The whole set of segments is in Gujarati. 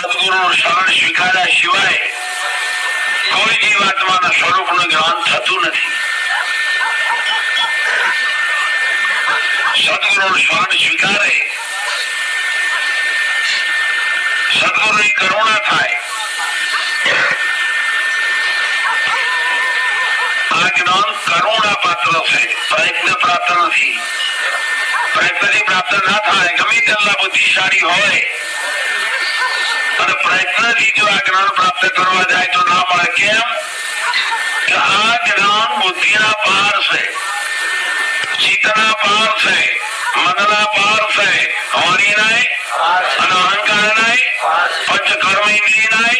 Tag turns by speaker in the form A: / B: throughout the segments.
A: સદગુરુનું શરણ સ્વીકાર્યા સિવાય કોઈ જીવાત્માના સ્વરૂપનું જ્ઞાન થતું નથી. સદગુરુનું શરણ સ્વીકારે, સદગુરુની કરુણા થાય. આ જ્ઞાન કરુણા પાત્ર છે, પ્રયત્ન પ્રાપ્ત નથી. પ્રયત્નથી પ્રાપ્ત ના થાય. ગમે તેટલા બુદ્ધિશાળી હોય અને પ્રયત્નથી જો આ જ્ઞાન પ્રાપ્ત કરવા જાય તો ના મળે. કેમ કે આ જ્ઞાન બુદ્ધિના પાર છે, ચિત્તના પાર છે, મનના પાર છે, વાણીના અને અહંકારના, પંચ કર્મ ઇન્દ્રિયના,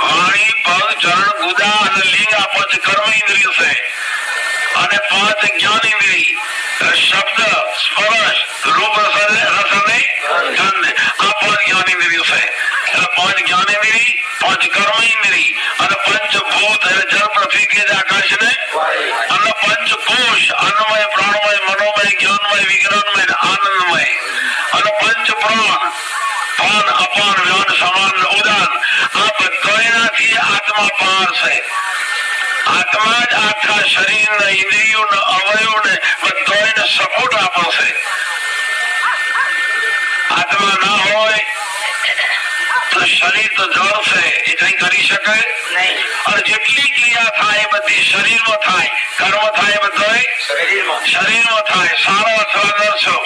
A: વાણી પગ ચરણ ગુદા અને લિંગ આ પંચ કર્મ ઇન્દ્રિય છે. અને પાંચ જ્ઞાન ઇન્દ્રિય, શબ્દ સ્પર્શ રૂપ રસ અને ગંધ આ પાંચ જ્ઞાન ઇન્દ્રિય છે. એટલે પાંચ જ્ઞાન ઇન્દ્રિય, પાંચ કર્મ ઇન્દ્રિય અને પંચભૂત એટલે જળ પૃથ્વી તેજ આકાશ ને અને પંચકોશ અન્નમય પ્રાણમય મનોમય જ્ઞાનમય વિજ્ઞાનમય આનંદમય અને પંચ પ્રાણ પાન અપાન વ્યાન સમાન ઉદાન આ બધાથી આત્મા પાર છે. આત્મા જ આખા શરીરના ઇન્દ્રિયોને અવયવને બધાને સપોર્ટ આપે છે. આત્મા ના હોય તો શરીર તો જળ છે, એ કઈ કરી શકે નહીં. અને જેટલી ક્રિયા થાય એ બધી શરીરમાં થાય, કર્મ થાય બધા શરીરમાં થાય, સારો અથવા નરસો.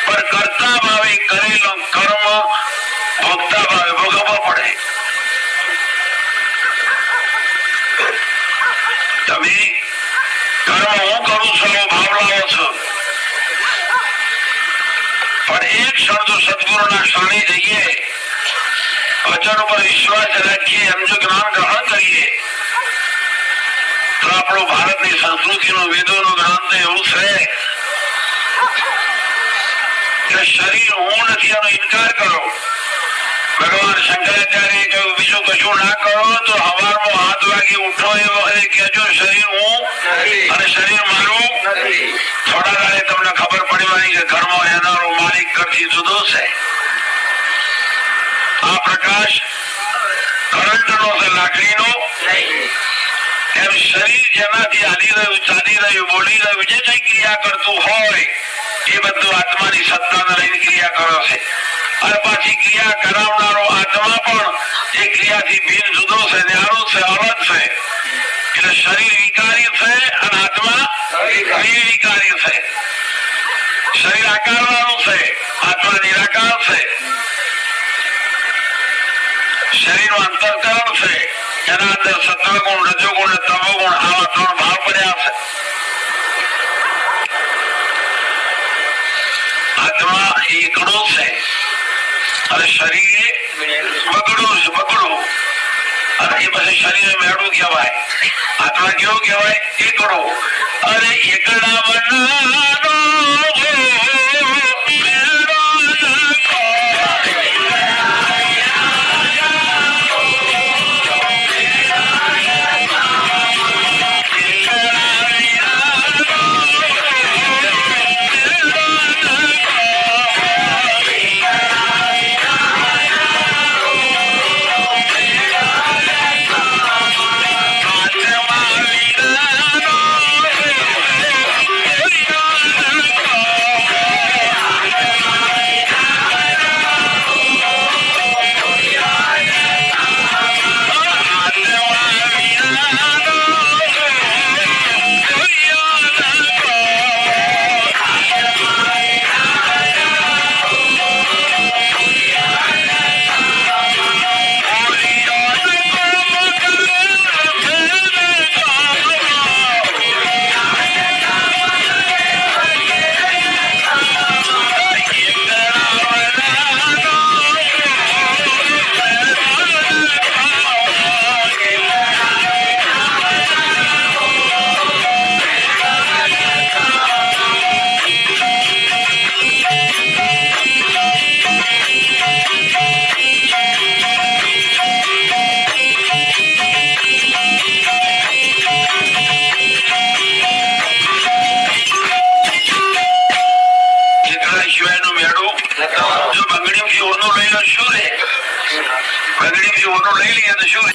A: પણ કરતા ભાવે કરેલો કર્મ ભોગતા ભાવે ભોગવવો પડે. તમે કર્મ હું કરું છું ભાવ લાવો છો, પણ એક ક્ષણ જો સદગુરુના શરણે જઈએ, વચન ઉપર વિશ્વાસ રાખીએ, એમ જો જ્ઞાન ગ્રહણ કરીએ તો આપણું ભારતની સંસ્કૃતિનું વેદોનું જ્ઞાન તો એવું છે કે શરીર હું નથી એનો ઇનકાર કરો. ભગવાન શંકરાચાર્ય કહ્યું બીજું કશું ના કરો તો હવારમાં 7 વાગે ઉઠો એ વખતે કહેજો શરીર હું અને શરીર મારું નથી. થોડા દાડે તમને ખબર પડવાની કે ઘરમાં રહેનારો માલિક ઘરથી જુદો છે. આ પ્રકાશ કરંટનો છે, લાકડીનો નહીં. એમ શરીર જેનાથી હાલી રહ્યું, ચાલી રહ્યું, બોલી રહ્યું, જે કઈ ક્રિયા કરતું હોય એ બધું આત્માની સત્તાને લઈને ક્રિયા કરે છે. અને પાછી ક્રિયા કરાવનારો આત્મા પણ એ ક્રિયાથી ભિન્ન જુદો છે, ન્યારો છે, અલગ છે. એટલે શરીર વિકારી છે અને આત્મા નિર્વિકારી છે. શરીર આકારવાળું છે, આત્મા નિરાકાર છે. શરીરનું અંતઃકરણ છે, એના અંદર સત્વગુણ, રજોગુણ, તમોગુણ આવા 3 ભાવ પડ્યા છે. આત્મા એકડો છે અને શરીર બગડું છે, બગડું. અને એ પછી શરીર મેળું કહેવાય. આત્મા કેવું કહેવાય? એકડો. અરે એકડા બનાનો ઓનું લઈ લો શું રે? વેગડી બી ઓનું લઈ લઈએ તો શું રે?